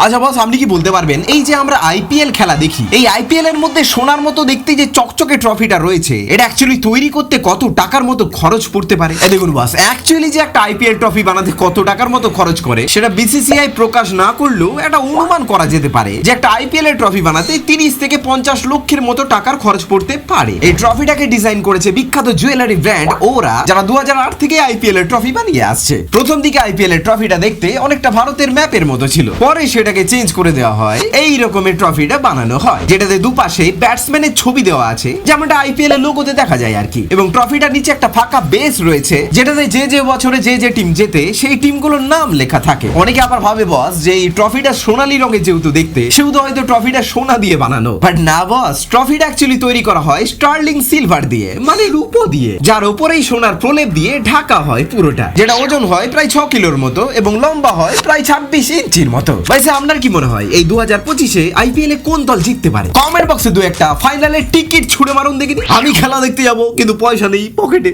আচ্ছা বস, আপনি কি বলতে পারবেন এই যে আমরা আইপিএল খেলা দেখি, এই আইপিএল এর মধ্যে সোনার মতো দেখতে যে চকচকে ট্রফিটা রয়েছে, এটা অ্যাকচুয়ালি তৈরি করতে কত টাকার মতো খরচ পড়তে পারে? দেখুন বস, অ্যাকচুয়ালি যে একটা আইপিএল ট্রফি বানাতে কত টাকার মতো খরচ করে সেটা বিসিসিআই প্রকাশ না করলেও একটা অনুমান করা যেতে পারে যে একটা আইপিএল এর ট্রফি বানাতে 30 থেকে 50 লক্ষের মতো টাকার খরচ পড়তে পারে। এই ট্রফিটাকে ডিজাইন করেছে বিখ্যাত জুয়েলারি ব্র্যান্ড ওরা, যারা 2008 থেকে আইপিএল এর ট্রফি বানিয়ে আসছে। প্রথম দিকে আইপিএল এর ট্রফিটা দেখতে অনেকটা ভারতের ম্যাপের মতো ছিল, পরে সেটাকে চেঞ্জ করে দেওয়া হয়, এই রকমের ট্রফিটা বানানো হয় যেটাতে দুপাশে ব্যাটসম্যানের ছবি দেওয়া আছে, যেমনটা আইপিএল এর লোগোতে দেখা যায় আর কি। এবং ট্রফিটার নিচে একটা ফাঁকা বেস রয়েছে যেটাতে যে যে বছরে যে যে টিম জেতে সেই টিমগুলোর নাম লেখা থাকে। অনেকে আবার ভাবে বস যে এই ট্রফিটা সোনালী রঙে যেহেতু দেখতে, সেহেতু হয়তো ট্রফিটা সোনা দিয়ে বানানো, বাট না বস, ট্রফিটা অ্যাকচুয়ালি তৈরি করা হয় স্টার্লিং সিলভার দিয়ে, মানে রূপো দিয়ে, যার উপরেই সোনার প্রলেপ দিয়ে ঢাকা হয় পুরোটা, যেটা ওজন হয় প্রায় 6 কিলোর মতো এবং লম্বা হয় প্রায় 26 ইঞ্চির মতো। ভাইসা, আপনার কি মনে হয় এই 2025-এ আইপিএল এ কোন দল জিততে পারে? কমেন্ট বক্সে দু একটা ফাইনালের টিকিট ছুড়ে মারুন দেখি। আমি খেলা দেখতে যাবো, কিন্তু পয়সা নেই পকেটে।